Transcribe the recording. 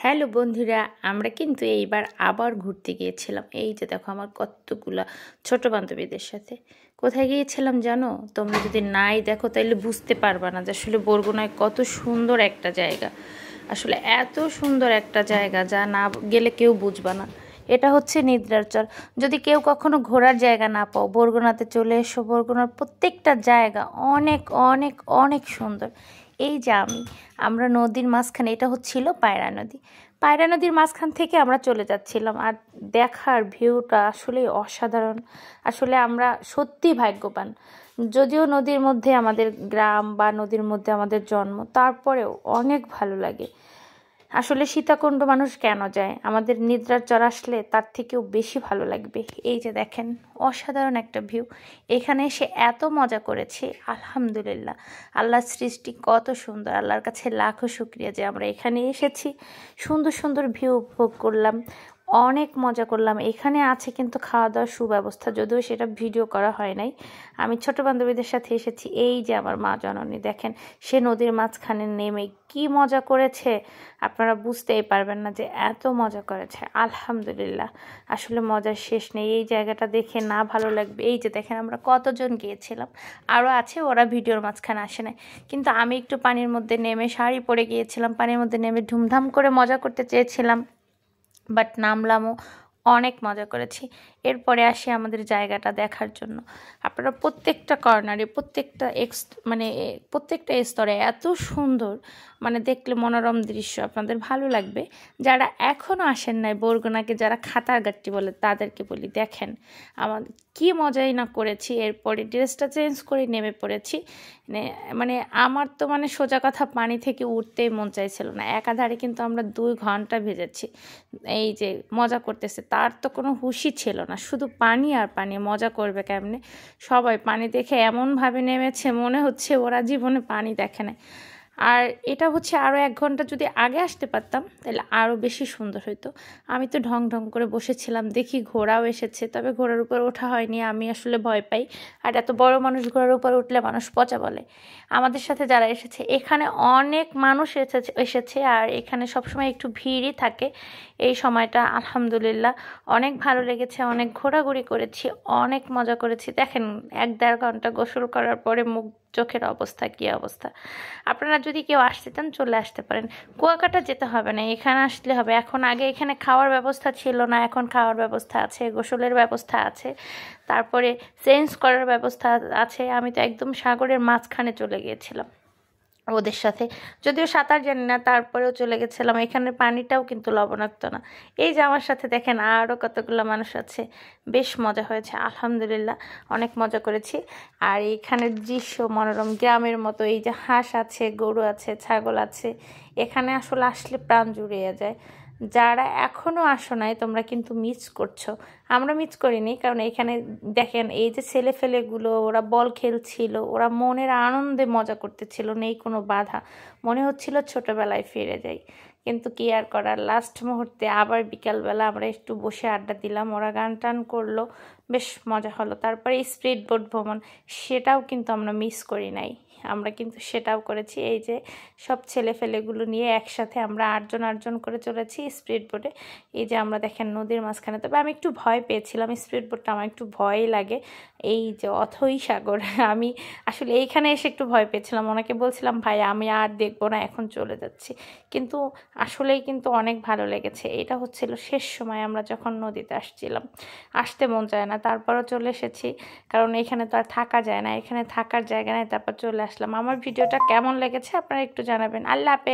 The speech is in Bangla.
হ্যালো বন্ধুরা, আমরা কিন্তু এইবার আবার ঘুরতে গিয়েছিলাম। এই যে দেখো আমার কতগুলা ছোট বান্ধবীদের সাথে। কোথায় গিয়েছিলাম জানো? তোমরা যদি নাই দেখো তাহলে বুঝতে পারবা না যে আসলে বরগুনায় কত সুন্দর একটা জায়গা। আসলে এত সুন্দর একটা জায়গা যা না গেলে কেউ বুঝবা না। এটা হচ্ছে নিদ্রার চর। যদি কেউ কখনো ঘোরার জায়গা না পাও, বরগুনাতে চলে এসো। বরগুনার প্রত্যেকটা জায়গা অনেক অনেক অনেক সুন্দর। এই যে আমরা নদীর মাঝখানে, এটা হচ্ছিল পায়রা নদী। পায়রা নদীর মাঝখান থেকে আমরা চলে যাচ্ছিলাম, আর দেখার ভিউটা আসলে অসাধারণ। আসলে আমরা সত্যি ভাগ্যবান। যদিও নদীর মধ্যে আমাদের গ্রাম বা নদীর মধ্যে আমাদের জন্ম, তারপরেও অনেক ভালো লাগে। আসলে সীতাকুণ্ড মানুষ কেন যায়? আমাদের নিদ্রার চর আসলে তার থেকেও বেশি ভালো লাগবে। এই যে দেখেন, অসাধারণ একটা ভিউ। এখানে এসে এত মজা করেছি, আলহামদুলিল্লাহ। আল্লাহর সৃষ্টি কত সুন্দর, আল্লাহর কাছে লাখো শুক্রিয়া যে আমরা এখানে এসেছি, সুন্দর সুন্দর ভিউ উপভোগ করলাম, অনেক মজা করলাম। এখানে আছে কিন্তু খাওয়া দাওয়ার সুব্যবস্থা, যদিও সেটা ভিডিও করা হয় নাই। আমি ছোট বান্ধবীদের সাথে এসেছি। এই যে আমার মা জননী, দেখেন সে নদীর মাঝখানে নেমে কি মজা করেছে, আপনারা বুঝতেই পারবেন না যে এত মজা করেছে। আলহামদুলিল্লাহ, আসলে মজার শেষ নেই। এই জায়গাটা দেখে না ভালো লাগবে? এই যে দেখেন আমরা কতজন গিয়েছিলাম, আরও আছে, ওরা ভিডিওর মাঝখানে আসে নাই। কিন্তু আমি একটু পানির মধ্যে নেমে শাড়ি পরে গিয়েছিলাম, পানির মধ্যে নেমে ধুমধাম করে মজা করতে চেয়েছিলাম, বাট নামলামও, অনেক মজা করেছি। এরপরে আসি আমাদের জায়গাটা দেখার জন্য। আপনারা প্রত্যেকটা কর্নারে, প্রত্যেকটা স্তরে এত সুন্দর, দেখলে মনোরম দৃশ্য, আপনাদের ভালো লাগবে। যারা এখনও আসেন নাই বরগুনাকে, যারা খাতারগাট্টি বলে তাদেরকে বলি, দেখেন আমাদের কি মজাই না করেছি। এরপরে ড্রেসটা চেঞ্জ করে নেমে পড়েছি। আমার তো সোজা কথা, পানি থেকে উঠতেই মন চাইছিল না। একাধারে কিন্তু আমরা 2 ঘন্টা ভেজেছি। এই যে মজা করতেছে, তার তো কোনো হুঁশই ছিল না, শুধু পানি আর পানি। মজা করবে কেমনে? সবাই পানি দেখে এমনভাবে নেমেছে, মনে হচ্ছে ওরা জীবনে পানি দেখে নাই। আর এটা হচ্ছে আরও 1 ঘন্টা যদি আগে আসতে পারতাম তাহলে আরও বেশি সুন্দর হতো। আমি তো ঢং ঢং করে বসেছিলাম, দেখি ঘোড়াও এসেছে, তবে ঘোড়ার উপর ওঠা হয়নি, আমি আসলে ভয় পাই। আর এত বড় মানুষ ঘোড়ার উপর উঠলে মানুষ পচা বলে। আমাদের সাথে যারা এসেছে, এখানে অনেক মানুষ এসেছে, আর এখানে সবসময় একটু ভিড়ই থাকে এই সময়টা। আলহামদুলিল্লাহ, অনেক ভালো লেগেছে, অনেক ঘোরাঘুরি করেছি, অনেক মজা করেছি। দেখেন 1-1.5 ঘন্টা গোসল করার পরে মুখ চোখের অবস্থা কী অবস্থা। আপনারা যদি কেউ আসতে চান চলে আসতে পারেন, কুয়াকাটা যেতে হবে না, এখানে আসলে হবে। এখন আগে এখানে খাওয়ার ব্যবস্থা ছিল না, এখন খাওয়ার ব্যবস্থা আছে, গোসলের ব্যবস্থা আছে, তারপরে চেঞ্জ করার ব্যবস্থা আছে। আমি তো একদম সাগরের মাঝখানে চলে গিয়েছিলাম ওদের সাথে, যদিও সাঁতার জানি না, তারপরেও চলে গেছিলাম। এখানের পানিটাও কিন্তু লবণাক্ত না। এই যে আমার সাথে দেখেন আরও কতগুলো মানুষ আছে, বেশ মজা হয়েছে আলহামদুলিল্লাহ, অনেক মজা করেছি। আর এইখানের দৃশ্য মনোরম, গ্রামের মতো। এই যে হাঁস আছে, গরু আছে, ছাগল আছে, এখানে আসলে আসলে প্রাণ জুড়িয়ে যায়। যারা এখনও আসো নাই তোমরা কিন্তু মিস করছো। আমরা মিস করিনি, কারণ এখানে দেখেন এই যে ছেলেফেলেগুলো, ওরা বল খেলছিল, ওরা মনের আনন্দে মজা করতেছিল, নেই কোনো বাধা, মনে হচ্ছিল ছোটবেলায় ফিরে যাই। কিন্তু কি আর করার, লাস্ট মুহূর্তে আবার বিকালবেলা আমরা একটু বসে আড্ডা দিলাম, ওরা গান টান করলো, বেশ মজা হলো। তারপরে স্পিড বোট ভ্রমণ, সেটাও কিন্তু আমরা মিস করি নাই, আমরা কিন্তু সেটাও করেছি। এই যে সব ছেলেফেলেগুলো নিয়ে একসাথে আমরা 8 জন করে চলেছি স্পিড বোটে। এই যে আমরা দেখেন নদীর মাঝখানে, তবে আমি একটু ভয় পেয়েছিলাম, স্পিড বোটটা আমার একটু ভয়ই লাগে। এই যে অথই সাগর, আমি আসলে এইখানে এসে একটু ভয় পেয়েছিলাম, ওনাকে বলছিলাম ভাই আমি আর দেখবো না, এখন চলে যাচ্ছি। কিন্তু আসলেই কিন্তু অনেক ভালো লেগেছে। এটা হচ্ছিল শেষ সময় আমরা যখন নদীতে আসছিলাম, আসতে মন চায় না, তারপরও চলে এসেছি, কারণ এখানে তো আর থাকা যায় না, এখানে থাকার জায়গা নেই, তারপর চলে আসলাম। আমার ভিডিওটা কেমন লেগেছে আপনারা একটু জানাবেন। আল্লাহ হাফেজ।